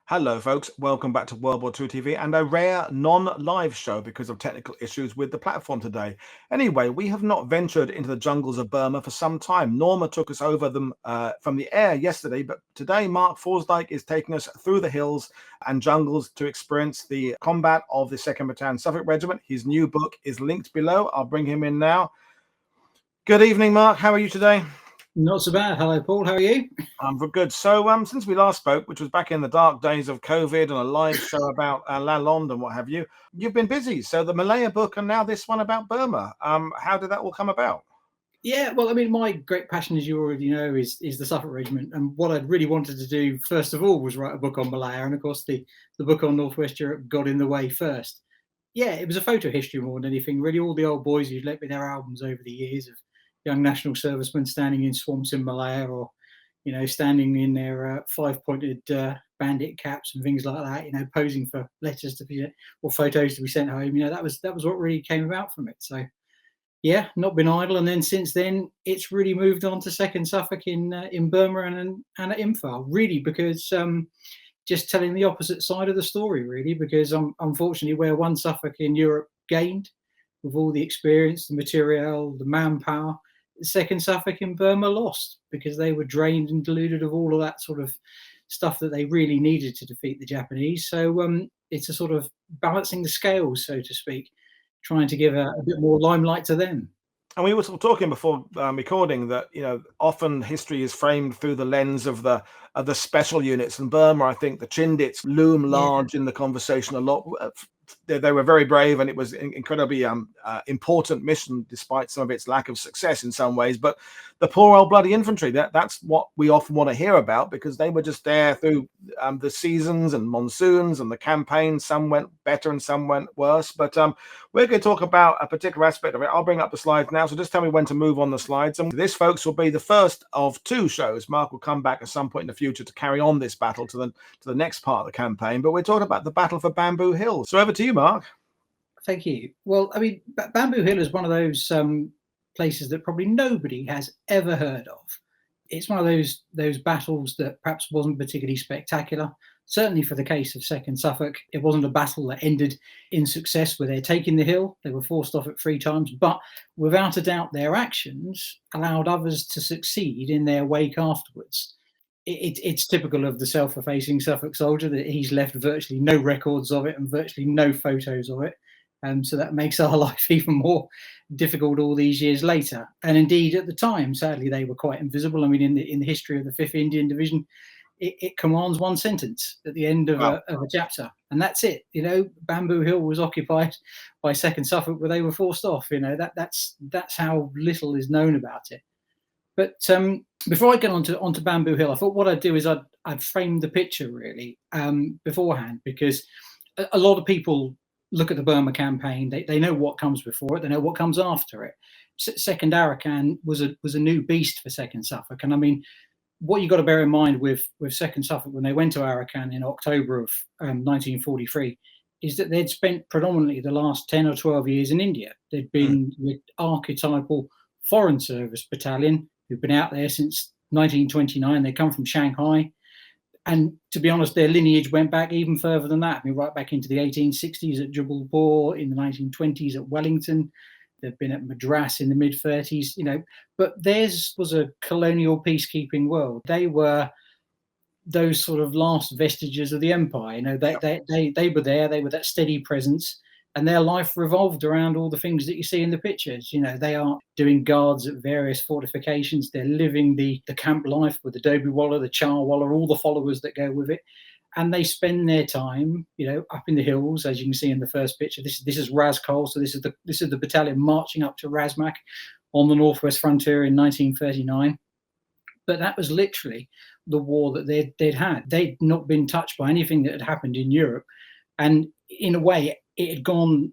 Hello, folks. Welcome back to World War II TV and a rare non-live show because of technical issues with the platform today. Anyway, we have not ventured into the jungles of Burma for some time. Norma took us over them from the air yesterday, but today Mark Forsdike is taking us through the hills and jungles to experience the combat of the 2nd Battalion Suffolk Regiment. His new book is linked below. I'll bring him in now. Good evening, Mark. How are you today? Not so bad. Hello, Paul. How are you? I'm good. So, since we last spoke, which was back in the dark days of COVID and a live show about Lalonde and what have you, you've been busy. So the Malaya book and now this one about Burma. How did that all come about? Yeah, well, I mean, my great passion, as you already know, is the Suffolk Regiment. And what I'd really wanted to do, first of all, was write a book on Malaya. And of course, the book on Northwest Europe got in the way first. Yeah, it was a photo history more than anything. Really, all the old boys who'd lent me their albums over the years of young national servicemen standing in swamps in Malaya or, standing in their five-pointed bandit caps and things like that, posing for letters to be or photos to be sent home. That was what really came about from it. So yeah, not been idle. And then since then, it's really moved on to Second Suffolk in Burma and at Imphal, really, because just telling the opposite side of the story, really, because unfortunately, where one Suffolk in Europe gained with all the experience, the material, the manpower, Second Suffolk in Burma lost because they were drained and deluded of all of that sort of stuff that they really needed to defeat the Japanese. So it's a sort of balancing the scales, so to speak, trying to give a bit more limelight to them. And we were sort of talking before recording that often history is framed through the lens of the special units. In Burma, I think the Chindits loom large in the conversation a lot. They were very brave, and it was an incredibly important mission, despite some of its lack of success in some ways. But the poor old bloody infantry, that's what we often want to hear about, because they were just there through the seasons and monsoons and the campaign. Some went better and some went worse. But we're going to talk about a particular aspect of it. I'll bring up the slides now, so just tell me when to move on the slides. And this, folks, will be the first of two shows. Mark will come back at some point in the future to carry on this battle to the next part of the campaign. But we're talking about the Battle for Bamboo Hill. So over to you, Mark. Thank you. Well, I mean, Bamboo Hill is one of those places that probably nobody has ever heard of. It's one of those battles that perhaps wasn't particularly spectacular. Certainly for the case of Second Suffolk, it wasn't a battle that ended in success with their taking the hill. They were forced off it 3 times, but without a doubt, their actions allowed others to succeed in their wake afterwards. It's typical of the self-effacing Suffolk soldier that he's left virtually no records of it and virtually no photos of it. So that makes our life even more difficult all these years later. And indeed, at the time, sadly, they were quite invisible. I mean, in the history of the 5th Indian Division, it commands one sentence at the end of a chapter, and that's it. Bamboo Hill was occupied by Second Suffolk, where they were forced off. That's how little is known about it. But before I get onto Bamboo Hill, I thought what I'd do is I'd frame the picture really beforehand, because a lot of people look at the Burma campaign. They know what comes before it. They know what comes after it. Second Arakan was a new beast for Second Suffolk, and I mean, what you got to bear in mind with Second Suffolk when they went to Arakan in October of 1943 is that they'd spent predominantly the last 10 or 12 years in India. They'd been with archetypal Foreign Service Battalion who've been out there since 1929. They come from Shanghai. And to be honest, their lineage went back even further than that. I mean, right back into the 1860s at Jubbulpore, in the 1920s at Wellington. They've been at Madras in the mid-30s, but theirs was a colonial peacekeeping world. They were those sort of last vestiges of the empire. They were there. They were that steady presence. And their life revolved around all the things that you see in the pictures. They are doing guards at various fortifications. They're living the camp life with the Dobi Wallah, the Char Wallah, all the followers that go with it. And they spend their time, up in the hills, as you can see in the first picture. This is Raskol, so this is the battalion marching up to Razmak on the northwest frontier in 1939. But that was literally the war that they'd had. They'd not been touched by anything that had happened in Europe, and in a way, it had gone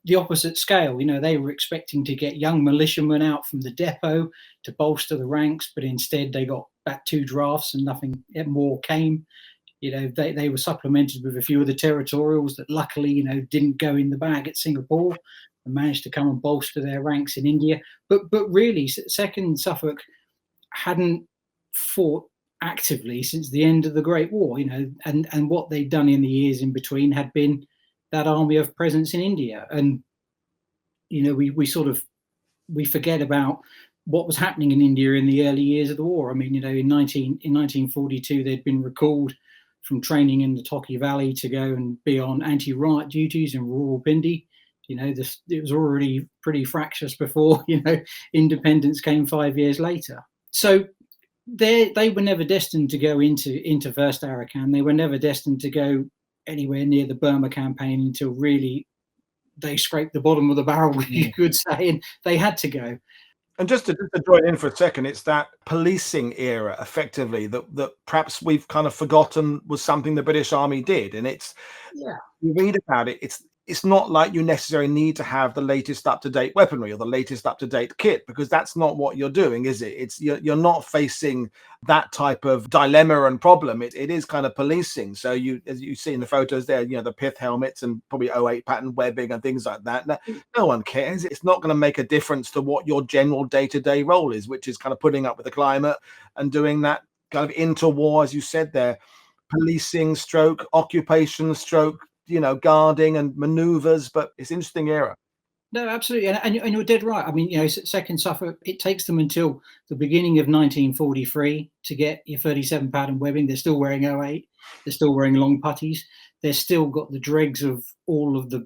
the opposite scale. They were expecting to get young militiamen out from the depot to bolster the ranks, but instead they got back 2 drafts and nothing more came. They were supplemented with a few of the territorials that luckily, didn't go in the bag at Singapore and managed to come and bolster their ranks in India. But really, Second Suffolk hadn't fought actively since the end of the Great War, and what they'd done in the years in between had been that army of presence in India. And we forget about what was happening in India in the early years of the war. I mean, in 1942, they'd been recalled from training in the Toki Valley to go and be on anti-riot duties in rural Pindi. It was already pretty fractious before, independence came 5 years later. So they were never destined to go into First Arakan. They were never destined to go anywhere near the Burma campaign until really they scraped the bottom of the barrel, you could say, and they had to go. And just to join in for a second, it's that policing era, effectively, that perhaps we've kind of forgotten was something the British Army did. And you read about it, it's not like you necessarily need to have the latest up-to-date weaponry or the latest up-to-date kit, because that's not what you're doing, is it? You're not facing that type of dilemma and problem. It is kind of policing. So as you see in the photos there, the pith helmets and probably '08 pattern webbing and things like that. No one cares. It's not going to make a difference to what your general day-to-day role is, which is kind of putting up with the climate and doing that kind of interwar, as you said there, policing stroke, occupation stroke, guarding and maneuvers. But it's an interesting era. No, absolutely. And you're dead right. I mean, Second Suffolk, it takes them until the beginning of 1943 to get your 37 pattern webbing. They're still wearing '08. They're still wearing long putties. They've still got the dregs of all of the,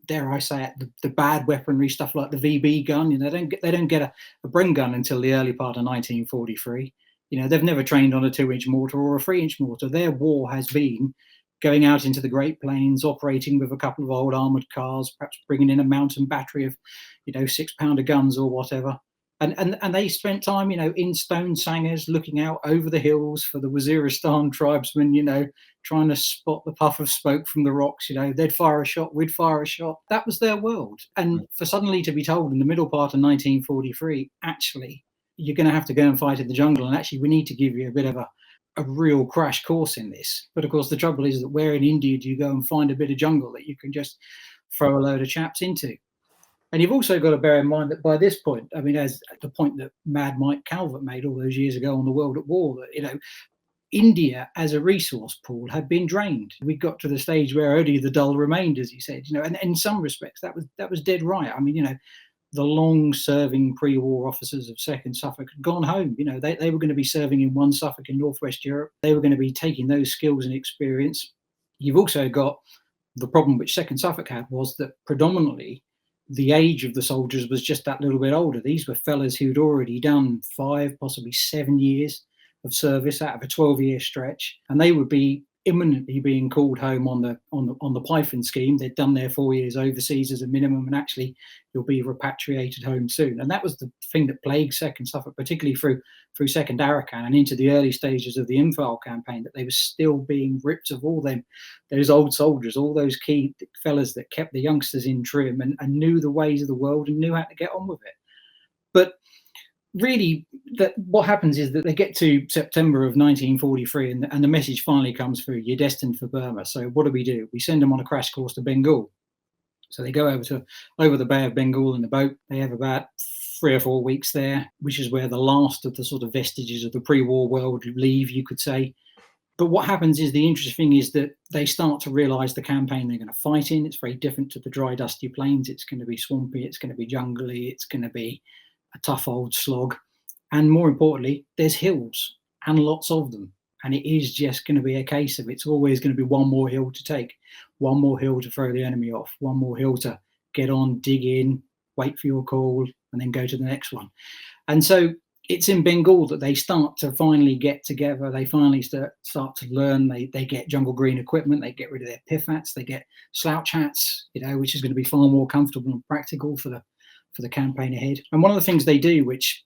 dare I say it, the bad weaponry, stuff like the VB gun. They don't get a Bren gun until the early part of 1943. They've never trained on a 2-inch mortar or a 3-inch mortar. Their war has been going out into the Great Plains, operating with a couple of old armoured cars, perhaps bringing in a mountain battery of, 6-pounder guns or whatever. And they spent time, in stone sangers, looking out over the hills for the Waziristan tribesmen, trying to spot the puff of smoke from the rocks. They'd fire a shot, we'd fire a shot. That was their world. And for suddenly to be told in the middle part of 1943, actually, you're going to have to go and fight in the jungle. And actually, we need to give you a bit of a real crash course in this. But of course, the trouble is that where in India do you go and find a bit of jungle that you can just throw a load of chaps into? And you've also got to bear in mind that by this point, I mean, as the point that Mad Mike Calvert made all those years ago on The World at War, that, India as a resource pool had been drained. We got to the stage where only the dull remained, as he said, and in some respects that was dead right. I mean, the long-serving pre-war officers of Second Suffolk had gone home. They were going to be serving in 1 Suffolk in Northwest Europe. They were going to be taking those skills and experience. You've also got the problem which Second Suffolk had, was that predominantly the age of the soldiers was just that little bit older. These were fellas who'd already done 5, possibly 7 years of service out of a 12-year stretch, and they would be imminently being called home on the Python scheme. They'd done their 4 years overseas as a minimum, and actually you'll be repatriated home soon. And that was the thing that plagued Second Suffolk, particularly through Second Arakan and into the early stages of the Imphal campaign, that they were still being ripped of all those old soldiers, all those key fellas that kept the youngsters in trim and knew the ways of the world and knew how to get on with it. But really, what happens is that they get to September of 1943 and the message finally comes through: you're destined for Burma. So what do? We send them on a crash course to Bengal. So they go over the Bay of Bengal in the boat. They have about 3 or 4 weeks there, which is where the last of the sort of vestiges of the pre-war world leave, you could say. But what happens is, the interesting thing is that they start to realise the campaign they're going to fight in, it's very different to the dry, dusty plains. It's going to be swampy, it's going to be jungly, it's going to be a tough old slog. And more importantly, there's hills, and lots of them. And it is just going to be a case of, it's always going to be one more hill to take, one more hill to throw the enemy off, one more hill to get on, dig in, wait for your call, and then go to the next one. And so it's in Bengal that they start to finally get together. They finally start to learn. They get jungle green equipment. They get rid of their pith hats. They get slouch hats, which is going to be far more comfortable and practical for the campaign ahead. And one of the things they do, which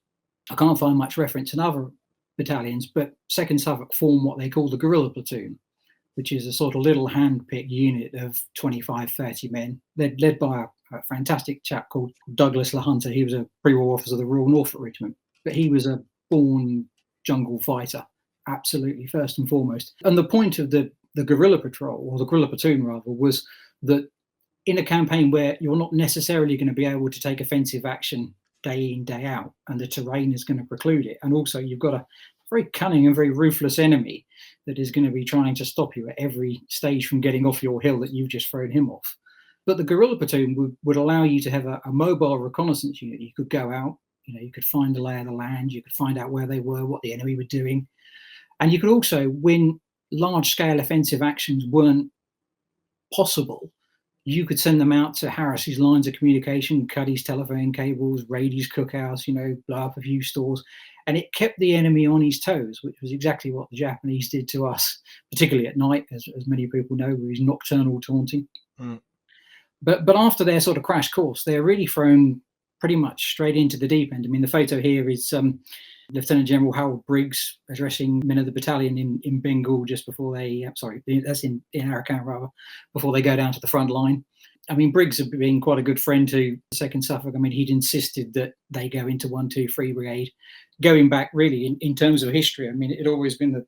I can't find much reference in other battalions, but Second Suffolk form what they call the guerrilla platoon, which is a sort of little hand-picked unit of 25, 30 men, led by a fantastic chap called Douglas LaHunter. He was a pre-war officer of the Royal Norfolk Regiment, but he was a born jungle fighter, absolutely, first and foremost. And the point of the guerrilla patrol, or the guerrilla platoon rather, was that in a campaign where you're not necessarily going to be able to take offensive action day in, day out, and the terrain is going to preclude it, and also you've got a very cunning and very ruthless enemy that is going to be trying to stop you at every stage from getting off your hill that you've just thrown him off. But the guerrilla platoon would allow you to have a mobile reconnaissance unit. You could go out, you could find the lay of the land, you could find out where they were, what the enemy were doing. And you could also, when large-scale offensive actions weren't possible, you could send them out to harass his lines of communication, cut his telephone cables, raid his cookhouse, blow up a few stores. And it kept the enemy on his toes, which was exactly what the Japanese did to us, particularly at night, as many people know, with his nocturnal taunting. Mm. But after their sort of crash course, they're really thrown pretty much straight into the deep end. I mean, the photo here is Lieutenant General Harold Briggs addressing men of the battalion in Bengal just before they, that's in Arakan rather, before they go down to the front line. I mean, Briggs had been quite a good friend to the 2nd Suffolk. I mean, he'd insisted that they go into 123 Brigade. Going back really in terms of history, I mean, it had always been the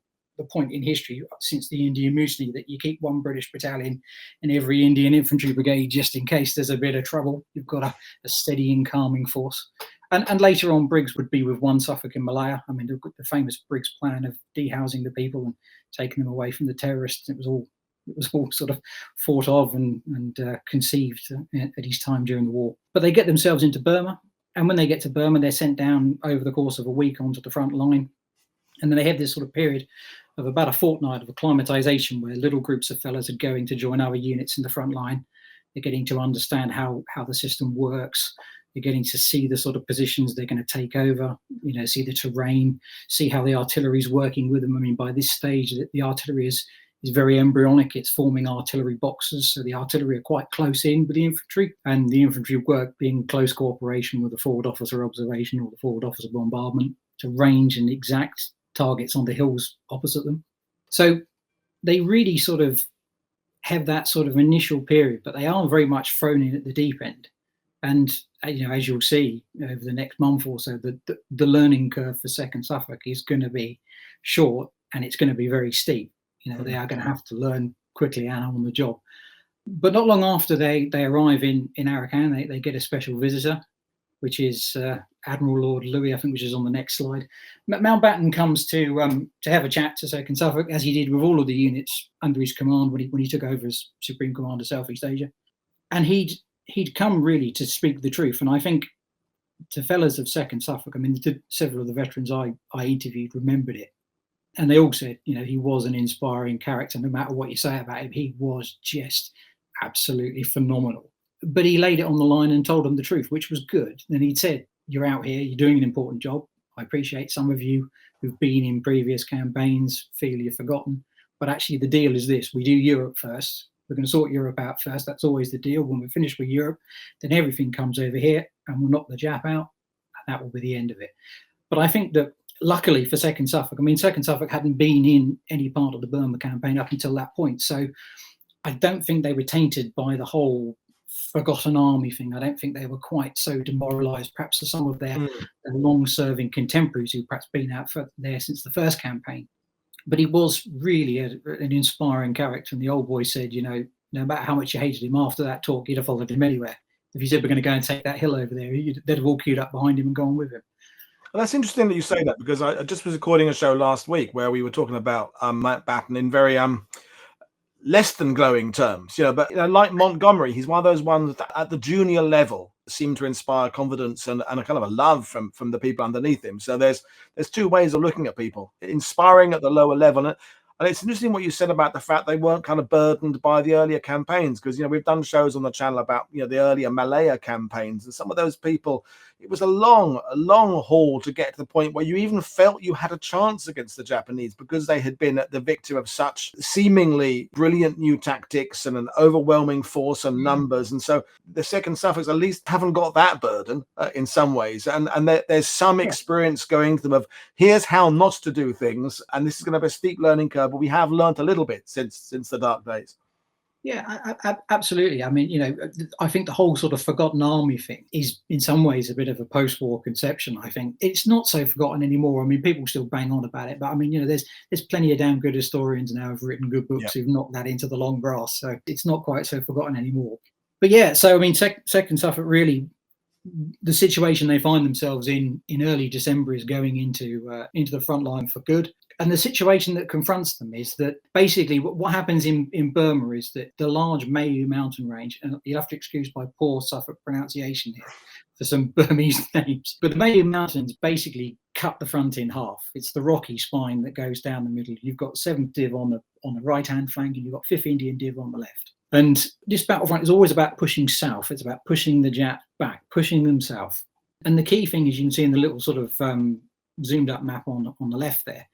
point in history since the Indian Mutiny that you keep one British battalion in every Indian infantry brigade just in case there's a bit of trouble. You've got a steady and calming force. And later on, Briggs would be with 1 Suffolk in Malaya. I mean, the famous Briggs plan of dehousing the people and taking them away from the terrorists. It was all sort of thought of and conceived at his time during the war. But they get themselves into Burma. And when they get to Burma, they're sent down over the course of a week onto the front line. And then they have this sort of period of about a fortnight of acclimatization where little groups of fellas are going to join other units in the front line. They're getting to understand how the system works. They're getting to see the sort of positions they're going to take over, see the terrain, see how the artillery is working with them. I mean, by this stage, the artillery is very embryonic. It's forming artillery boxes. So the artillery are quite close in with the infantry, and the infantry work in close cooperation with the forward officer observation or the forward officer bombardment to range and exact targets on the hills opposite them. So they really sort of have that sort of initial period, but they are very much thrown in at the deep end. And as you'll see over the next month or so, the learning curve for 2nd Suffolk is going to be short and it's going to be very steep. They are going to have to learn quickly and on the job. But not long after they arrive in Arakan, they get a special visitor, which is Admiral Lord Louis, I think, which is on the next slide. Mountbatten comes to have a chat to 2nd Suffolk, as he did with all of the units under his command when he took over as Supreme Commander Southeast Asia. And he'd come really to speak the truth. And I think to fellas of 2nd Suffolk, I mean, several of the veterans I interviewed remembered it. And they all said, he was an inspiring character. No matter what you say about him, he was just absolutely phenomenal. But he laid it on the line and told them the truth, which was good. And he'd said, you're out here, you're doing an important job. I appreciate some of you who've been in previous campaigns feel you're forgotten. But actually, the deal is this. We do Europe first. We're going to sort Europe out first. That's always the deal. When we're finished with Europe, then everything comes over here and we'll knock the Jap out. And that will be the end of it. But I think that luckily for 2nd Suffolk, I mean, 2nd Suffolk hadn't been in any part of the Burma campaign up until that point. So I don't think they were tainted by the whole forgotten army thing. I don't think they were quite so demoralized, perhaps, as some of their long-serving contemporaries who perhaps been out there since the first campaign. But he was really an inspiring character. And the old boy said, no matter how much you hated him after that talk, you'd have followed him anywhere. If he said, we're going to go and take that hill over there, they'd have all queued up behind him and gone with him. Well, that's interesting that you say that, because I just was recording a show last week where we were talking about Mountbatten in very less than glowing terms, but like Montgomery, he's one of those ones that at the junior level seem to inspire confidence and a kind of a love from the people underneath him. So there's two ways of looking at people: inspiring at the lower level. And it's interesting what you said about the fact they weren't kind of burdened by the earlier campaigns, because we've done shows on the channel about the earlier Malaya campaigns, and some of those people, it was a long haul to get to the point where you even felt you had a chance against the Japanese, because they had been the victim of such seemingly brilliant new tactics and an overwhelming force and numbers. And so the 2nd Suffolks at least haven't got that burden in some ways, and there's some experience going to them of here's how not to do things, and this is going to be a steep learning curve, but we have learned a little bit since the dark days. Yeah, absolutely. I mean, I think the whole sort of forgotten army thing is in some ways a bit of a post-war conception. I think it's not so forgotten anymore. I mean, people still bang on about it, but I mean, there's plenty of damn good historians now who've written good books who've knocked that into the long grass. So it's not quite so forgotten anymore. But yeah, so I mean, 2nd Suffolk really the situation they find themselves in early December is going into the front line for good. And the situation that confronts them is that basically what happens in Burma is that the large Mayu mountain range, and you'll have to excuse my poor Suffolk pronunciation here for some Burmese names, but the Mayu Mountains basically cut the front in half. It's the rocky spine that goes down the middle. You've got 7th Div on the right-hand flank, and you've got 5th Indian Div on the left. And this battlefront is always about pushing south. It's about pushing the Jap back, pushing them south. And the key thing, as you can see in the little sort of zoomed up map on the left there,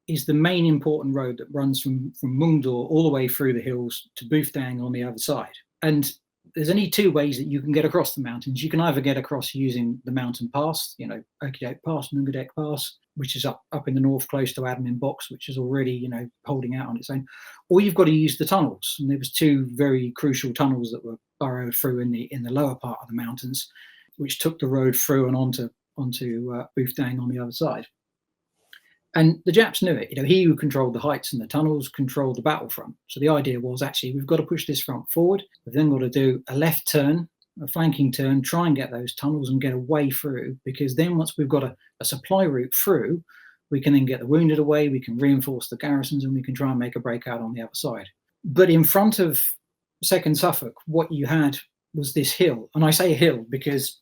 is the main important road that runs from Mungdor all the way through the hills to Bufdang on the other side. And there's only 2 ways that you can get across the mountains. You can either get across using the mountain pass, Okidok Pass, Nungadek Pass, which is up in the north close to Admin Box, which is already, holding out on its own, or you've got to use the tunnels. And there was 2 very crucial tunnels that were burrowed through in the lower part of the mountains, which took the road through and onto Bufdang on the other side. And the Japs knew it. He who controlled the heights and the tunnels controlled the battlefront. So the idea was, actually, we've got to push this front forward. We've then got to do a left turn, a flanking turn, try and get those tunnels and get away through, because then once we've got a supply route through, we can then get the wounded away, we can reinforce the garrisons, and we can try and make a breakout on the other side. But in front of 2nd Suffolk, what you had was this hill. And I say hill because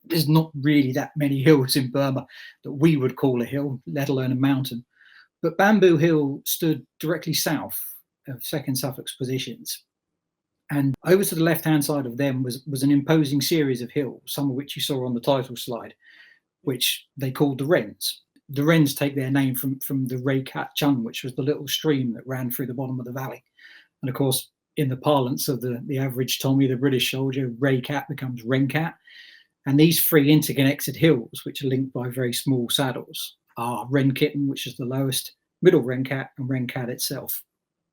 there's not really that many hills in Burma that we would call a hill, let alone a mountain. But Bamboo Hill stood directly south of 2nd Suffolk's positions. And over to the left-hand side of them was an imposing series of hills, some of which you saw on the title slide, which they called the Wrens. The Wrens take their name from the Raykat Chung, which was the little stream that ran through the bottom of the valley. And of course, in the parlance of the average Tommy, the British soldier, Raykat becomes Renkat. And these 3 interconnected hills, which are linked by very small saddles, are Renkitten, which is the lowest, Middle Renkat, and Renkat itself.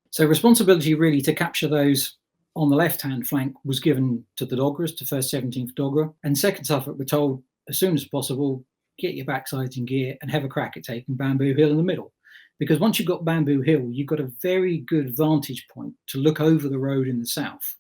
So responsibility really to capture those on the left-hand flank was given to the Dogras, to 1st 17th Dogra, and 2nd Suffolk were told as soon as possible, get your backsides in gear and have a crack at taking Bamboo Hill in the middle. Because once you've got Bamboo Hill, you've got a very good vantage point to look over the road in the south.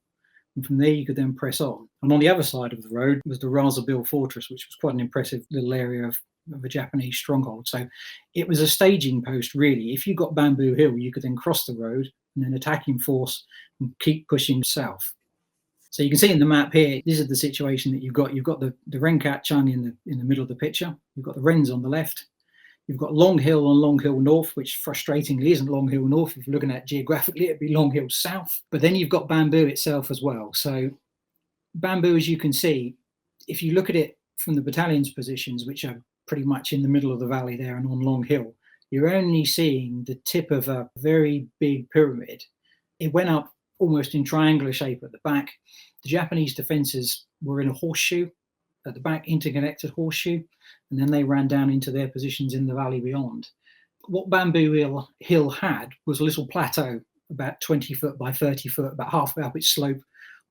And from there, you could then press on. And on the other side of the road was the Razabil Fortress, which was quite an impressive little area of a Japanese stronghold. So it was a staging post, really. If you got Bamboo Hill, you could then cross the road and then attack in force and keep pushing south. So you can see in the map here, this is the situation that you've got. You've got the Renkat Chung in the middle of the picture. You've got the Wrens on the left. You've got Long Hill and Long Hill North, which frustratingly isn't Long Hill North. If you're looking at it geographically, it'd be Long Hill South. But then you've got Bamboo itself as well. So Bamboo, as you can see, if you look at it from the battalion's positions, which are pretty much in the middle of the valley there and on Long Hill, you're only seeing the tip of a very big pyramid. It went up almost in triangular shape at the back. The Japanese defences were in a horseshoe at the back, interconnected horseshoe, and then they ran down into their positions in the valley beyond. What Bamboo Hill had was a little plateau about 20 foot by 30 foot, about halfway up its slope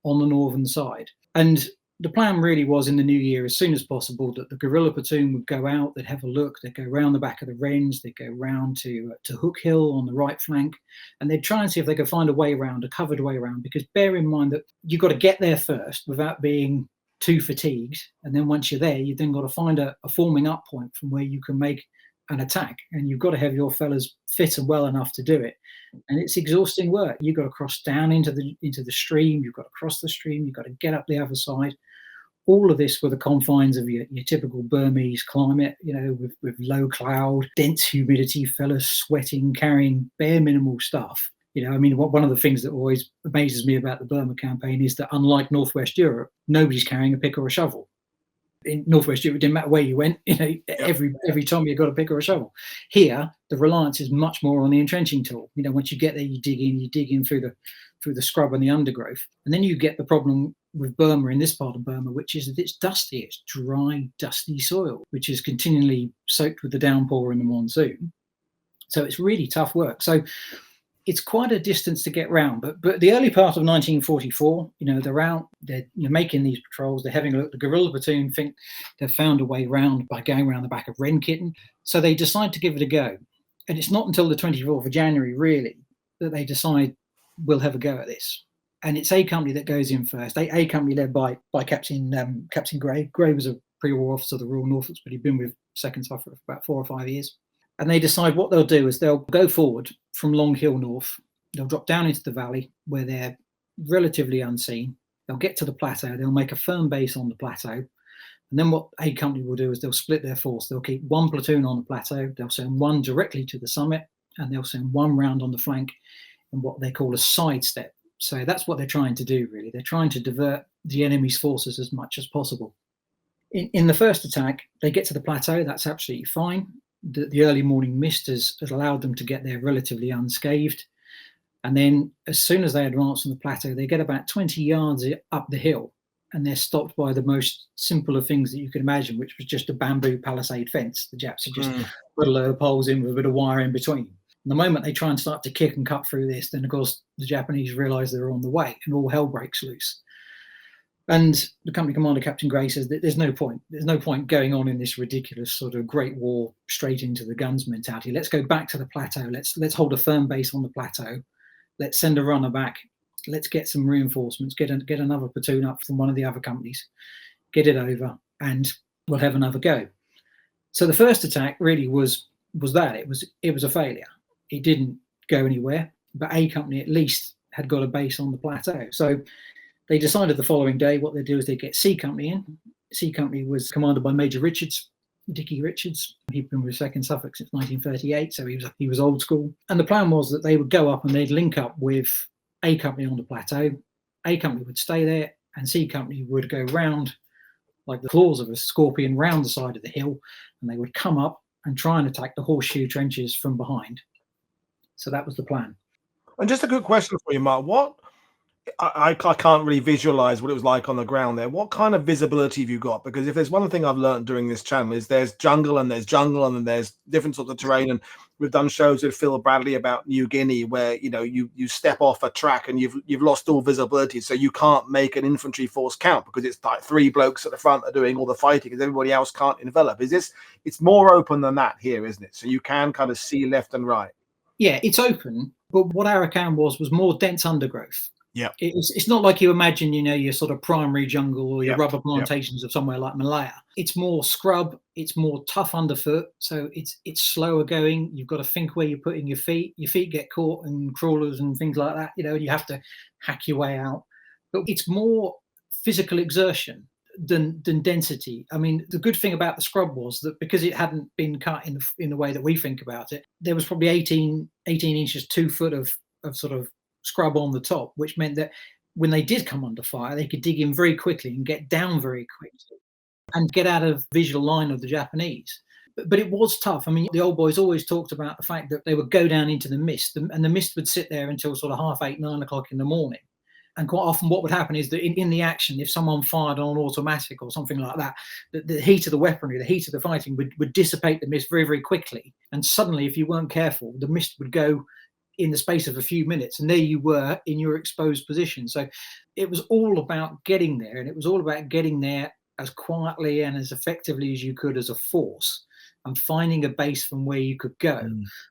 on the northern side. And the plan really was in the new year, as soon as possible, that the guerrilla platoon would go out, they'd have a look, they'd go round the back of the Wrens, they'd go round to Hook Hill on the right flank, and they'd try and see if they could find a way around, a covered way around, because bear in mind that you've got to get there first without being too fatigued, and then once you're there, you've then got to find a forming up point from where you can make an attack, and you've got to have your fellas fit and well enough to do it. And it's exhausting work. You've got to cross down into the stream, you've got to cross the stream, you've got to get up the other side. All of this were the confines of your typical Burmese climate, with low cloud, dense humidity, fellas sweating, carrying bare minimal stuff. One of the things that always amazes me about the Burma campaign is that, unlike Northwest Europe, nobody's carrying a pick or a shovel. In Northwest Europe, it didn't matter where you went, every time you got a pick or a shovel. Here, the reliance is much more on the entrenching tool. Once you get there, you dig in through the scrub and the undergrowth. And then you get the problem with Burma, in this part of Burma, which is that it's dusty. It's dry, dusty soil, which is continually soaked with the downpour in the monsoon. So it's really tough work. So it's quite a distance to get round, but the early part of 1944, they're out, they're making these patrols, they're having a look. The guerrilla platoon think they've found a way round by going around the back of Renkitten, so they decide to give it a go. And it's not until the 24th of January, really, that they decide we'll have a go at this. and it's A Company that goes in first. A Company led by Captain Gray. Gray was a pre-war officer of the Royal Norfolks, but he'd been with 2nd Suffolk for about 4 or 5 years. And they decide what they'll do is they'll go forward from Long Hill North. They'll drop down into the valley where they're relatively unseen. They'll get to the plateau. They'll make a firm base on the plateau. And then what A Company will do is they'll split their force. They'll keep one platoon on the plateau. They'll send one directly to the summit, and they'll send one round on the flank in what they call a sidestep. So that's what they're trying to do, really. They're trying to divert the enemy's forces as much as possible. In the first attack, they get to the plateau. That's absolutely fine. The early morning mist has allowed them to get there relatively unscathed. And then as soon as they advance on the plateau, they get about 20 yards up the hill, and they're stopped by the most simple of things that you can imagine, which was just a bamboo palisade fence. The Japs had just put a load of poles in with a bit of wire in between. And the moment they try and start to kick and cut through this, then of course the Japanese realise they're on the way, and all hell breaks loose. And the company commander, Captain Gray, says that there's no point going on in this ridiculous sort of Great War straight into the guns mentality. Let's go back to the plateau. Let's hold a firm base on the plateau. Let's send a runner back. Let's get some reinforcements. Get another platoon up from one of the other companies. Get it over, and we'll have another go. So the first attack really was that it was a failure. It didn't go anywhere, but A Company at least had got a base on the plateau. So they decided the following day what they'd do is they'd get C Company in. C Company was commanded by Major Richards, Dickie Richards. He'd been with 2nd Suffolk since 1938, so he was old school. And the plan was that they would go up and they'd link up with A Company on the plateau. A Company would stay there, and C Company would go round like the claws of a scorpion round the side of the hill, and they would come up and try and attack the horseshoe trenches from behind. So that was the plan. And just a good question for you, Mark. I can't really visualize what it was like on the ground there. What kind of visibility have you got? Because if there's one thing I've learned during this channel is there's jungle and then there's different sorts of terrain. And we've done shows with Phil Bradley about New Guinea where, you step off a track and you've lost all visibility. So you can't make an infantry force count because it's like 3 blokes at the front are doing all the fighting because everybody else can't envelop. It's more open than that here, isn't it? So you can kind of see left and right. Yeah, it's open, but what Arakan was more dense undergrowth. Yeah, it's not like you imagine, your sort of primary jungle or your rubber plantations of somewhere like Malaya. It's more scrub. It's more tough underfoot. So it's slower going. You've got to think where you're putting your feet. Your feet get caught in crawlers and things like that. You have to hack your way out. But it's more physical exertion than density. I mean, the good thing about the scrub was that because it hadn't been cut in the way that we think about it, there was probably 18 inches, 2 foot of sort of scrub on the top, which meant that when they did come under fire, they could dig in very quickly and get down very quickly and get out of visual line of the Japanese. But it was tough. I mean, the old boys always talked about the fact that they would go down into the mist, and the mist would sit there until sort of 8:30, 9 o'clock in the morning. And quite often what would happen is that in the action, if someone fired on an automatic or something like that, the heat of the weaponry, the heat of the fighting would dissipate the mist very, very quickly. And suddenly, if you weren't careful, the mist would go in the space of a few minutes, and there you were in your exposed position. So it was all about getting there, and it was all about getting there as quietly and as effectively as you could as a force, and finding a base from where you could go.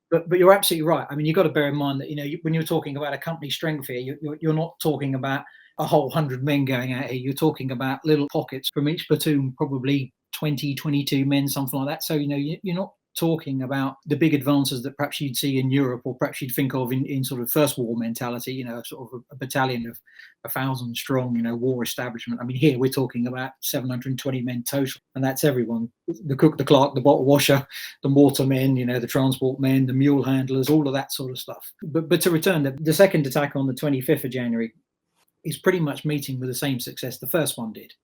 But you're absolutely right. I mean, you've got to bear in mind that when you're talking about a company strength here, you're not talking about a whole 100 men going out here. You're talking about little pockets from each platoon, probably 20, 22 men, something like that. So you're not talking about the big advances that perhaps you'd see in Europe, or perhaps you'd think of in sort of First War mentality, sort of a battalion of 1,000 strong, war establishment. I mean, here we're talking about 720 men total, and that's everyone: the cook, the clerk, the bottle washer, the watermen, the transport men, the mule handlers, all of that sort of stuff. But to return, the second attack on the 25th of January is pretty much meeting with the same success the first one did.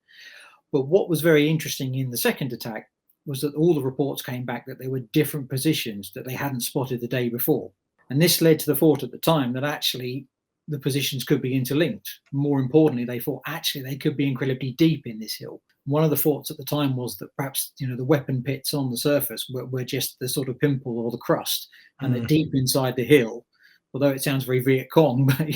But what was very interesting in the second attack was that all the reports came back that there were different positions that they hadn't spotted the day before. And this led to the thought at the time that actually the positions could be interlinked. More importantly, they thought actually they could be incredibly deep in this hill. One of the thoughts at the time was that perhaps, the weapon pits on the surface were just the sort of pimple or the crust, and that deep inside the hill, although it sounds very Viet Cong, but,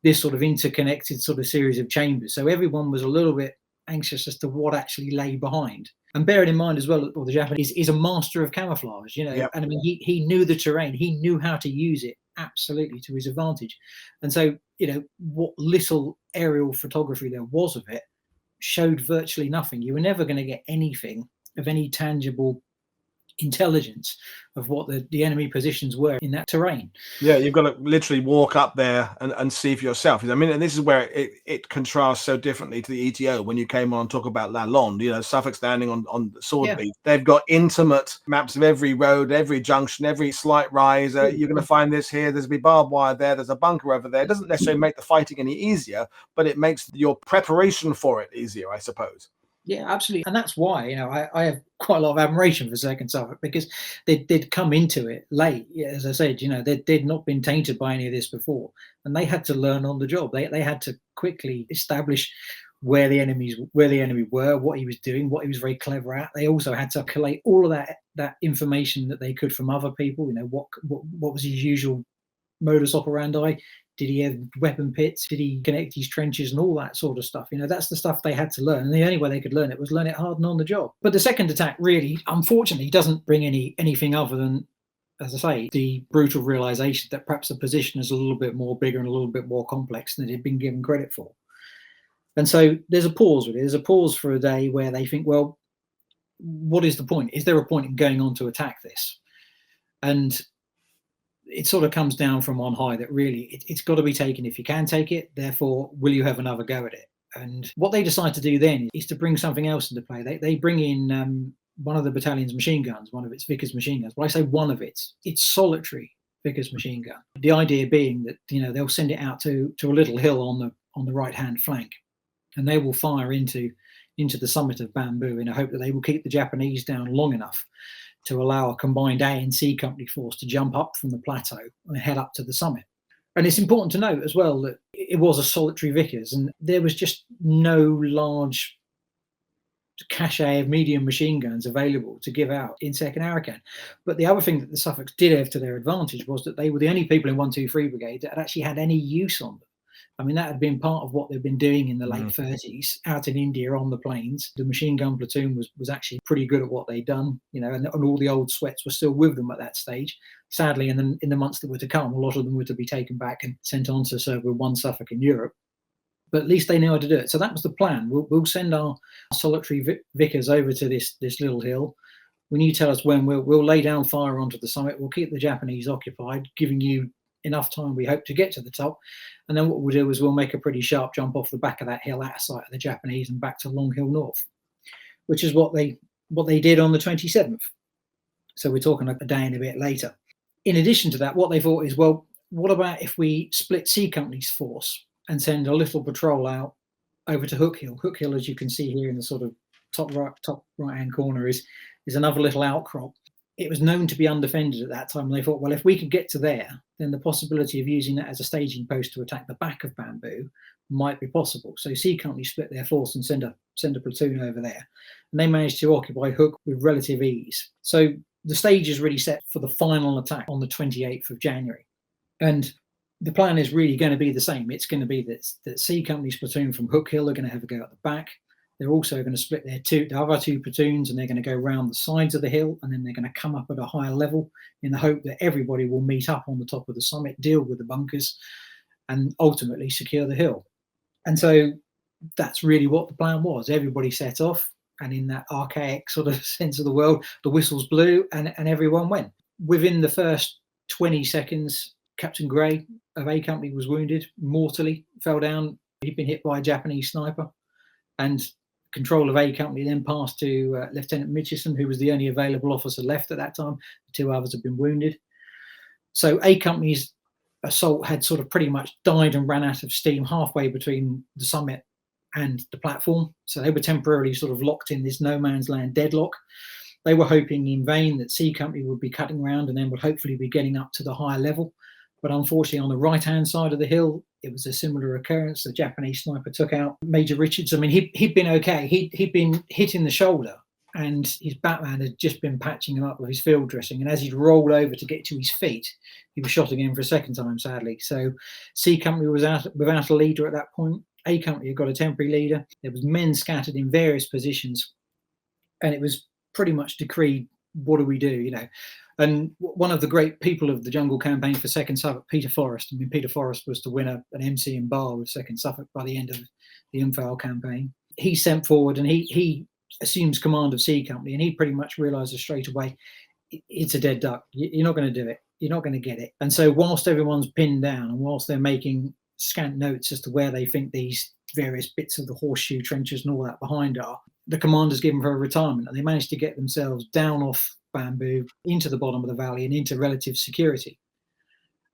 this sort of interconnected sort of series of chambers. So everyone was a little bit anxious as to what actually lay behind. And bearing in mind as well, the Japanese is a master of camouflage, Yep. And I mean, he knew the terrain, he knew how to use it absolutely to his advantage. And so, what little aerial photography there was of it showed virtually nothing. You were never going to get anything of any tangible intelligence of what the enemy positions were in that terrain. Yeah, you've got to literally walk up there and see for yourself. I mean, and this is where it contrasts so differently to the ETO when you came on and talk about Lalonde, Suffolk standing on the sword beat. They've got intimate maps of every road, every junction, every slight rise. You're going to find this here, there's going to be barbed wire there, there's a bunker over there. It doesn't necessarily make the fighting any easier, but it makes your preparation for it easier, I suppose. Yeah, absolutely. And that's why, I have quite a lot of admiration for 2nd Suffolk, because they'd come into it late. As I said, they'd not been tainted by any of this before. And they had to learn on the job. They had to quickly establish where the enemy were, what he was doing, what he was very clever at. They also had to collate all of that information that they could from other people. What was his usual modus operandi? Did he have weapon pits? Did he connect his trenches and all that sort of stuff? That's the stuff they had to learn. And the only way they could learn it was learn it hard and on the job. But the second attack really, unfortunately, doesn't bring anything other than, as I say, the brutal realization that perhaps the position is a little bit more bigger and a little bit more complex than it had been given credit for. And so there's a pause with it. There's a pause for a day where they think, well, what is the point? Is there a point in going on to attack this? And it sort of comes down from on high that really it's got to be taken if you can take it. Therefore, will you have another go at it? And what they decide to do then is to bring something else into play. They bring in one of the battalion's machine guns, one of its Vickers machine guns. Well, I say one of it's solitary Vickers machine gun. The idea being that they'll send it out to a little hill on the right hand flank, and they will fire into the summit of Bamboo in a hope that they will keep the Japanese down long enough to allow a combined A and C company force to jump up from the plateau and head up to the summit. And it's important to note as well that it was a solitary Vickers, and there was just no large cache of medium machine guns available to give out in 2nd Arakan. But the other thing that the Suffolks did have to their advantage was that they were the only people in 123 Brigade that had actually had any use on them. I mean, that had been part of what they'd been doing in the late 30s out in India on the plains. The machine gun platoon was actually pretty good at what they'd done, and all the old sweats were still with them at that stage. Sadly, in the months that were to come, a lot of them were to be taken back and sent on to serve with 1 Suffolk in Europe. But at least they knew how to do it. So that was the plan. We'll send our solitary Vickers over to this little hill. When you tell us when, we'll lay down fire onto the summit. We'll keep the Japanese occupied, giving you enough time, we hope, to get to the top. And then what we'll do is we'll make a pretty sharp jump off the back of that hill out of sight of the Japanese and back to Long Hill North, which is what they did on the 27th. So we're talking a day and a bit later. In addition to that, what they thought is, well, what about if we split C Company's force and send a little patrol out over to Hook Hill? Hook Hill, as you can see here in the sort of top right hand corner, is another little outcrop. It was known to be undefended at that time. And they thought, well, if we could get to there, then the possibility of using that as a staging post to attack the back of Bamboo might be possible. So C Company split their force and send a platoon over there. And they managed to occupy Hook with relative ease. So the stage is really set for the final attack on the 28th of January. And the plan is really going to be the same. It's going to be that C Company's platoon from Hook Hill are going to have a go at the back. They're also going to split the other 2 platoons, and they're going to go around the sides of the hill, and then they're going to come up at a higher level in the hope that everybody will meet up on the top of the summit, deal with the bunkers, and ultimately secure the hill. And so that's really what the plan was. Everybody set off, and in that archaic sort of sense of the world, the whistles blew and everyone went. Within the first 20 seconds, Captain Gray of A Company was wounded mortally, fell down. He'd been hit by a Japanese sniper, and control of A Company then passed to Lieutenant Mitchison, who was the only available officer left at that time. The 2 others had been wounded. So A Company's assault had sort of pretty much died and ran out of steam halfway between the summit and the platform. So they were temporarily sort of locked in this no man's land deadlock. They were hoping in vain that C Company would be cutting around and then would hopefully be getting up to the higher level. But unfortunately, on the right-hand side of the hill, it was a similar occurrence. The Japanese sniper took out Major Richards. I mean, he'd been okay. He'd been hit in the shoulder, and his Batman had just been patching him up with his field dressing. And as he'd rolled over to get to his feet, he was shot again for a second time, sadly. So C Company was without a leader at that point. A Company had got a temporary leader. There was men scattered in various positions, and it was pretty much decreed, what do we do? And one of the great people of the Jungle Campaign for 2nd Suffolk, Peter Forrest, I mean, Peter Forrest was to win an MC in Bar with 2nd Suffolk by the end of the Imphal campaign. He sent forward and he assumes command of C Company, and he pretty much realizes straight away, it's a dead duck. You're not going to do it. You're not going to get it. And so whilst everyone's pinned down and whilst they're making scant notes as to where they think these various bits of the horseshoe trenches and all that behind are, the commander's given for a retirement, and they managed to get themselves down off Bamboo into the bottom of the valley and into relative security.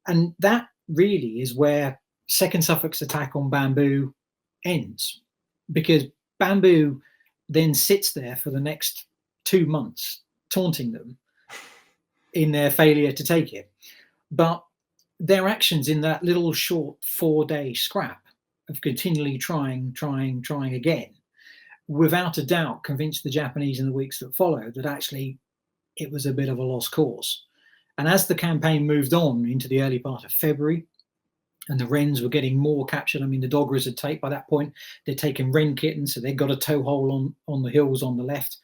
And that really is where 2nd Suffolk's attack on Bamboo ends, because Bamboo then sits there for the next 2 months taunting them in their failure to take it. But their actions in that little short 4-day scrap of continually trying again, without a doubt convinced the Japanese in the weeks that followed that actually it was a bit of a lost cause. And as the campaign moved on into the early part of February, and the wrens were getting more captured. I mean, the Doggerers had taken, by that point, they'd taken wren kittens, so they'd got a toe hole on the hills on the left.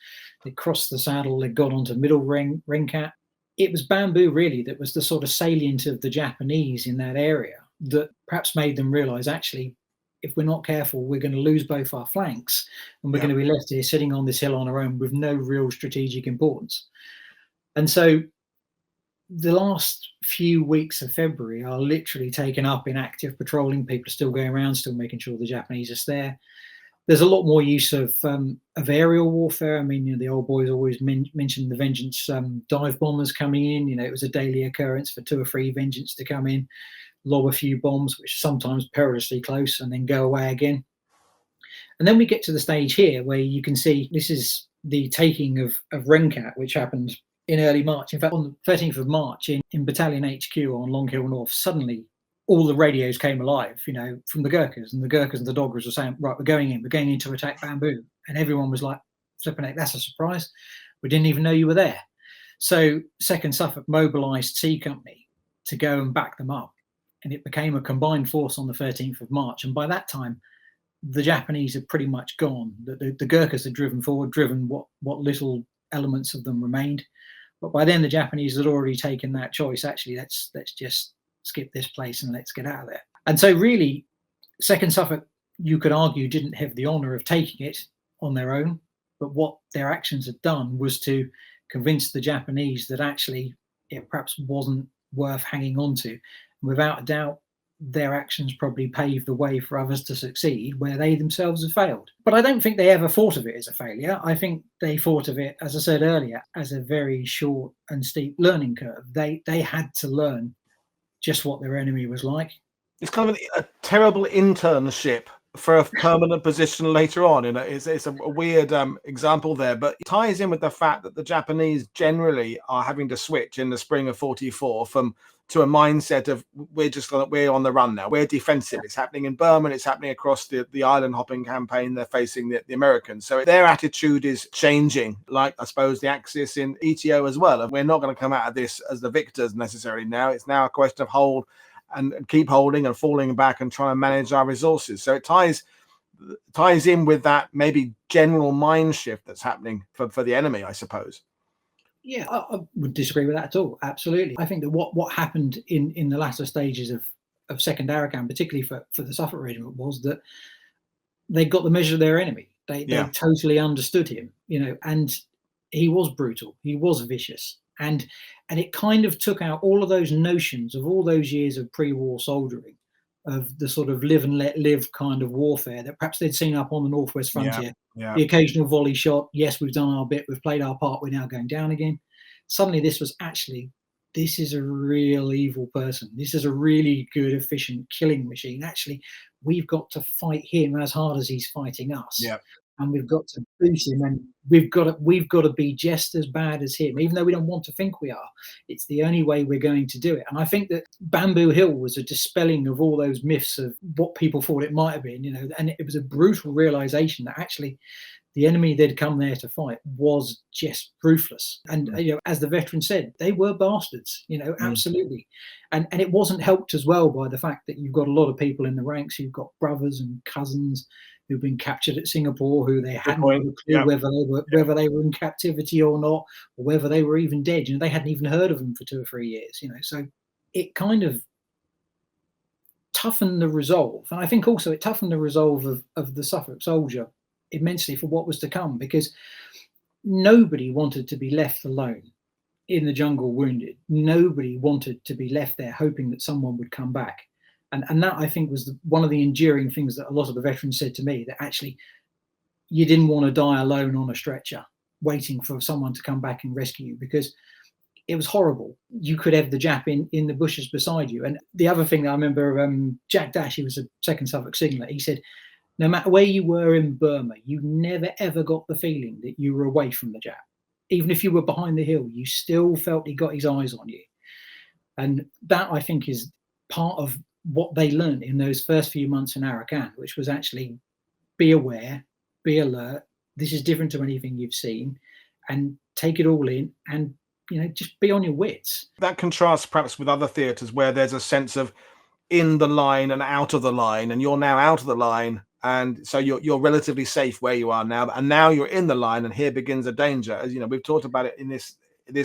They crossed the saddle, they got onto middle wren cat. It was Bamboo, really, that was the sort of salient of the Japanese in that area that perhaps made them realize, actually, if we're not careful, we're going to lose both our flanks, and we're going to be left here sitting on this hill on our own with no real strategic importance. And so the last few weeks of February are literally taken up in active patrolling. People are still going around, still making sure the Japanese are there. There's a lot more use of aerial warfare. I mean, you know, the old boys always mentioned the Vengeance dive bombers coming in. You know, it was a daily occurrence for 2 or 3 Vengeance to come in, lob a few bombs, which sometimes perilously close, and then go away again. And then we get to the stage here where you can see this is the taking of Rencat, which happened in early March. In fact, on the 13th of March in Battalion HQ on Long Hill North, suddenly all the radios came alive, you know, from the Gurkhas, and the Gurkhas and the Doggerers were saying, right, we're going in to attack Bamboo. And everyone was like, flipping it, that's a surprise. We didn't even know you were there. So 2nd Suffolk mobilised C Company to go and back them up. And it became a combined force on the 13th of March. And by that time, the Japanese had pretty much gone. The Gurkhas had driven forward, driven what little elements of them remained. But by then, the Japanese had already taken that choice. Actually, let's just skip this place and let's get out of there. And so really, 2nd Suffolk, you could argue, didn't have the honour of taking it on their own. But what their actions had done was to convince the Japanese that actually it perhaps wasn't worth hanging on to. Without a doubt, their actions probably paved the way for others to succeed where they themselves have failed. But I don't think they ever thought of it as a failure. I think they thought of it, as I said earlier, as a very short and steep learning curve. They had to learn just what their enemy was like. It's kind of a terrible internship for a permanent position later on. You know, it's a weird example there, but it ties in with the fact that the Japanese generally are having to switch in the spring of 44 to a mindset of we're on the run now. We're defensive. It's happening in Burma. It's happening across the island hopping campaign. They're facing the Americans. So their attitude is changing, like I suppose the Axis in ETO as well. And we're not going to come out of this as the victors necessarily now. It's now a question of hold and keep holding and falling back and trying to manage our resources. So it ties in with that maybe general mind shift that's happening for the enemy, I suppose. Yeah, I would disagree with that at all. Absolutely. I think that what happened in the latter stages of Second Arakan, particularly for the Suffolk Regiment, was that they got the measure of their enemy. They totally understood him, you know, and he was brutal. He was vicious. And it kind of took out all of those notions of all those years of pre-war soldiering, of the sort of live and let live kind of warfare that perhaps they'd seen up on the Northwest frontier. The occasional volley shot. Yes, we've done our bit. We've played our part. We're now going down again. Suddenly this was actually, this is a real evil person. This is a really good, efficient killing machine. Actually, we've got to fight him as hard as he's fighting us. Yeah. And we've got to boot him, and we've got to be just as bad as him, even though we don't want to think we are. It's the only way we're going to do it. And I think that Bamboo Hill was a dispelling of all those myths of what people thought it might have been, you know, and it was a brutal realization that actually the enemy they'd come there to fight was just ruthless. And as the veteran said, they were bastards, absolutely. And it wasn't helped as well by the fact that you've got a lot of people in the ranks who've got brothers and cousins who've been captured at Singapore, who they hadn't got a clue whether they were in captivity or not, or whether they were even dead. They hadn't even heard of them for 2 or 3 years. So it kind of toughened the resolve, and I think also it toughened the resolve of the Suffolk soldier immensely for what was to come, because nobody wanted to be left alone in the jungle wounded. Nobody wanted to be left there hoping that someone would come back. And that, I think, was one of the enduring things that a lot of the veterans said to me, that actually you didn't want to die alone on a stretcher waiting for someone to come back and rescue you, because it was horrible. You could have the Jap in the bushes beside you. And the other thing that I remember, Jack Dash, he was a 2nd Suffolk signaller, he said, no matter where you were in Burma, you never ever got the feeling that you were away from the Jap. Even if you were behind the hill, you still felt he got his eyes on you. And that, I think, is part of what they learned in those first few months in Arakan, which was actually be aware, be alert. This is different to anything you've seen, and take it all in, and just be on your wits. That contrasts perhaps with other theatres where there's a sense of in the line and out of the line, and you're now out of the line, and so you're relatively safe where you are now, and now you're in the line, and here begins a danger. As we've talked about it in this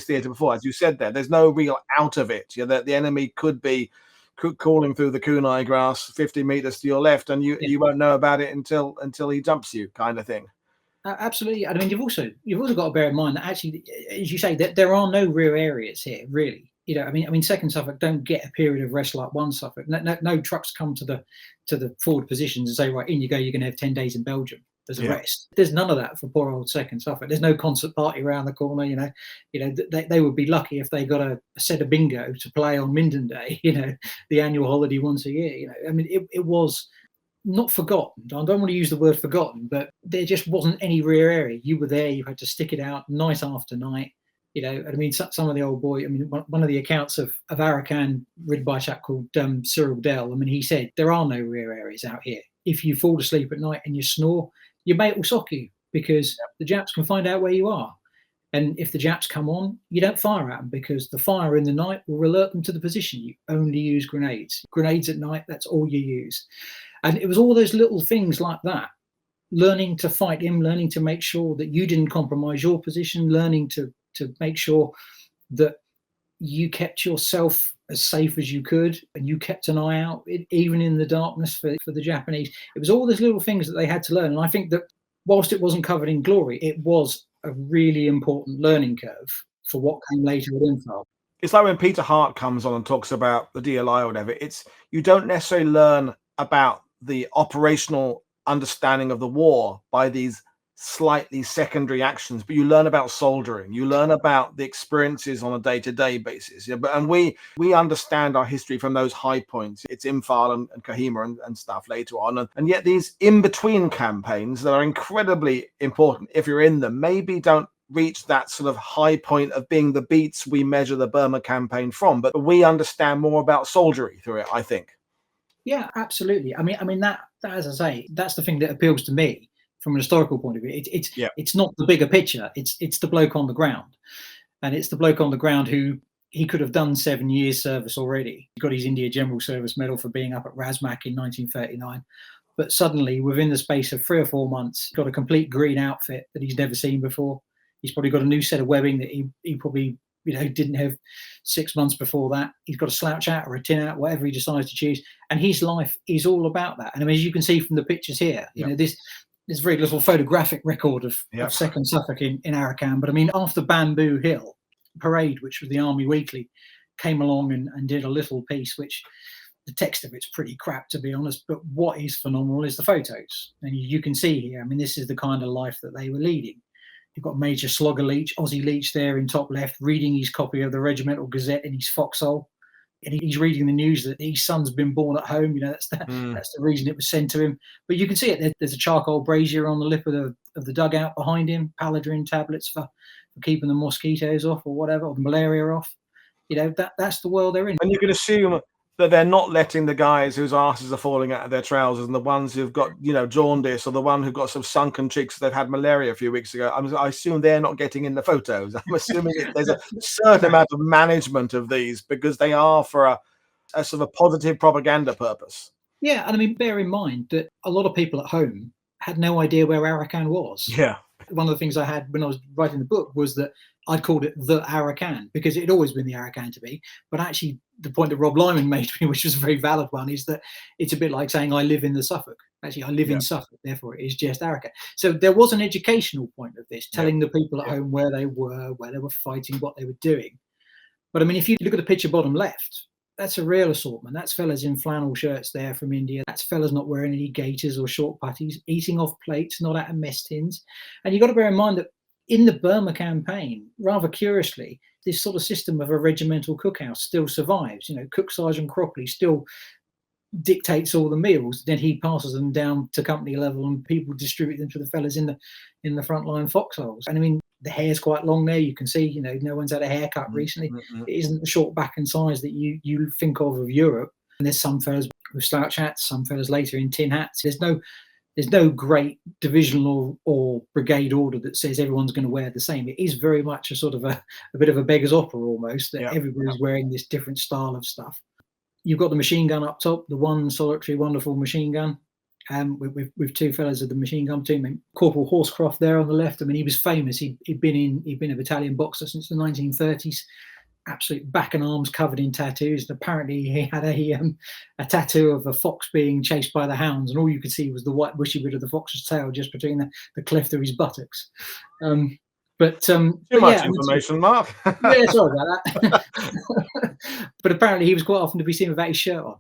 theatre before, as you said there's no real out of it. The enemy could be crawling through the kunai grass 50 meters to your left, and you won't know about it until he jumps you, kind of thing. Absolutely. I mean, you've also got to bear in mind that actually, as you say, that there are no real areas here, really. I mean, 2nd Suffolk don't get a period of rest like 1 Suffolk. No trucks come to the forward positions and say, right, in you go, you're going to have 10 days in Belgium as a rest. There's none of that for poor old 2nd Suffolk. There's no concert party around the corner. They would be lucky if they got a set of bingo to play on Minden Day, the annual holiday once a year. I mean, it was not forgotten. I don't want to use the word forgotten, but there just wasn't any rear area. You were there, you had to stick it out night after night. I mean, some of the old boy, I mean, one of the accounts of Arakan, written by a chap called Cyril Dell, I mean, he said, there are no rear areas out here. If you fall asleep at night and you snore, your mate will sock you, because the Japs can find out where you are. And if the Japs come on, you don't fire at them, because the fire in the night will alert them to the position. You only use grenades. Grenades at night, that's all you use. And it was all those little things like that, learning to fight him, learning to make sure that you didn't compromise your position, learning to make sure that you kept yourself as safe as you could, and you kept an eye out, even in the darkness, for the Japanese. It was all those little things that they had to learn. And I think that whilst it wasn't covered in glory, it was a really important learning curve for what came later with Info. It's like when Peter Hart comes on and talks about the DLI or whatever, you don't necessarily learn about the operational understanding of the war by these slightly secondary actions, but you learn about soldiering, you learn about the experiences on a day-to-day basis. And we understand our history from those high points. It's Imphal and Kohima and stuff later on, and yet these in-between campaigns that are incredibly important if you're in them maybe don't reach that sort of high point of being the beats we measure the Burma campaign from, but we understand more about soldiery through it, I think. Yeah, absolutely. I mean that, as I say, that's the thing that appeals to me from an historical point of view. It's not the bigger picture. It's the bloke on the ground, and it's the bloke on the ground who he could have done 7 years service already. He got his India General Service Medal for being up at Razmak in 1939, but suddenly within the space of 3 or 4 months, got a complete green outfit that he's never seen before. He's probably got a new set of webbing that he probably didn't have 6 months before that. He's got a slouch hat or a tin hat, whatever he decides to choose, and his life is all about that. And I mean, as you can see from the pictures here, there's very little photographic record of 2nd Suffolk in Arakan. But I mean, after Bamboo Hill Parade, which was the Army Weekly, came along and did a little piece, which the text of it's pretty crap, to be honest, but what is phenomenal is the photos. And you can see here, I mean, this is the kind of life that they were leading. You've got Major Slogger Leach, Aussie Leach there in top left, reading his copy of the Regimental Gazette in his foxhole. And he's reading the news that his son's been born at home. That's the reason it was sent to him. But you can see it. There's a charcoal brazier on the lip of the dugout behind him, Paladrin tablets for keeping the mosquitoes off or whatever, or the malaria off. That's the world they're in. And you can assume that they're not letting the guys whose asses are falling out of their trousers and the ones who've got, jaundice, or the one who've got some sunken cheeks, they've had malaria a few weeks ago. I assume they're not getting in the photos. I'm assuming there's a certain amount of management of these because they are for a sort of a positive propaganda purpose. Yeah, and I mean, bear in mind that a lot of people at home had no idea where Arakan was. Yeah. One of the things I had when I was writing the book was that I'd called it the Arakan because it had always been the Arakan to me. But actually, the point that Rob Lyman made to me, which was a very valid one, is that it's a bit like saying I live in the Suffolk. Actually, I live in Suffolk, therefore it is just Arakan. So there was an educational point of this, telling the people at home where they were fighting, what they were doing. But I mean, if you look at the picture bottom left, that's a real assortment. That's fellas in flannel shirts there from India. That's fellas not wearing any gaiters or short puttees, eating off plates, not out of mess tins. And you've got to bear in mind that in the Burma campaign, rather curiously, this sort of system of a regimental cookhouse still survives. Cook Sergeant Cropley still dictates all the meals, then he passes them down to company level and people distribute them to the fellas in the frontline foxholes. And I mean, the hair's quite long there. You can see, no one's had a haircut recently. Mm-hmm. It isn't the short back and size that you think of Europe. And there's some fellas with slouch hats, some fellas later in tin hats. There's no great divisional or brigade order that says everyone's going to wear the same. It is very much a sort of a bit of a beggar's opera almost, that everybody's wearing this different style of stuff. You've got the machine gun up top, the one solitary, wonderful machine gun. With two fellas of the machine gun team. Corporal Horscroft there on the left. I mean, he was famous. He'd been a battalion boxer since the 1930s. Absolute back and arms covered in tattoos. And apparently, he had a tattoo of a fox being chased by the hounds, and all you could see was the white bushy bit of the fox's tail just between the cleft of his buttocks. Too much information, Mark. Yeah, sorry about that. But apparently, he was quite often to be seen without his shirt on.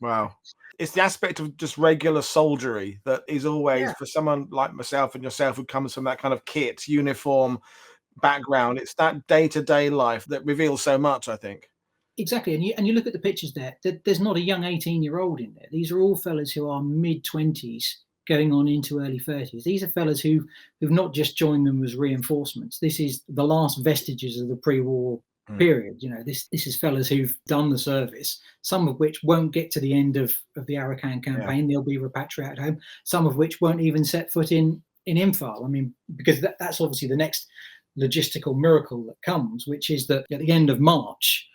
Wow. It's the aspect of just regular soldiery that is always, for someone like myself and yourself who comes from that kind of kit, uniform background, it's that day-to-day life that reveals so much, I think. Exactly. And you look at the pictures there, there's not a young 18-year-old in there. These are all fellas who are mid-20s going on into early 30s. These are fellas who've not just joined them as reinforcements. This is the last vestiges of the pre-war period. This is fellas who've done the service, some of which won't get to the end of the Arakan campaign. They'll be repatriated home, some of which won't even set foot in Imphal. I mean, because that's obviously the next logistical miracle that comes, which is that at the end of March,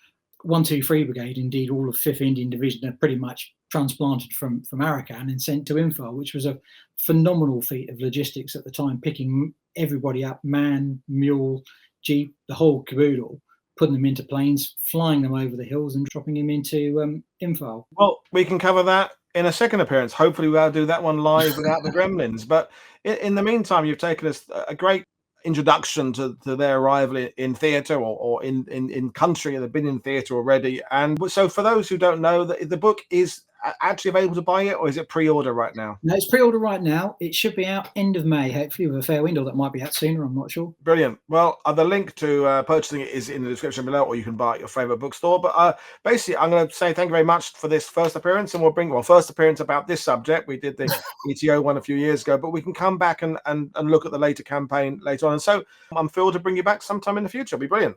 123 Brigade, indeed all of 5th Indian Division, are pretty much transplanted from Arakan and sent to Imphal, which was a phenomenal feat of logistics at the time, picking everybody up, man, mule, jeep, the whole caboodle, putting them into planes, flying them over the hills and dropping them into Imphal. Well, we can cover that in a second appearance. Hopefully we'll do that one live without the gremlins. But in the meantime, you've taken us a great introduction to their arrival in theatre or in country. They've been in theatre already. And so for those who don't know, the book is actually available to buy it, or is it pre-order right now? No, it's pre-order right now. It should be out end of May, hopefully with a fair window. That might be out sooner, I'm not sure. Brilliant. Well, the link to purchasing it is in the description below, or you can buy it at your favourite bookstore. But basically, I'm going to say thank you very much for this first appearance, and we'll bring first appearance about this subject. We did the ETO one a few years ago, but we can come back and look at the later campaign later on. And so I'm thrilled to bring you back sometime in the future. It'll be brilliant.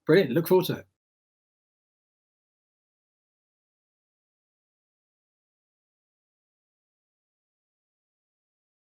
Brilliant. Look forward to it.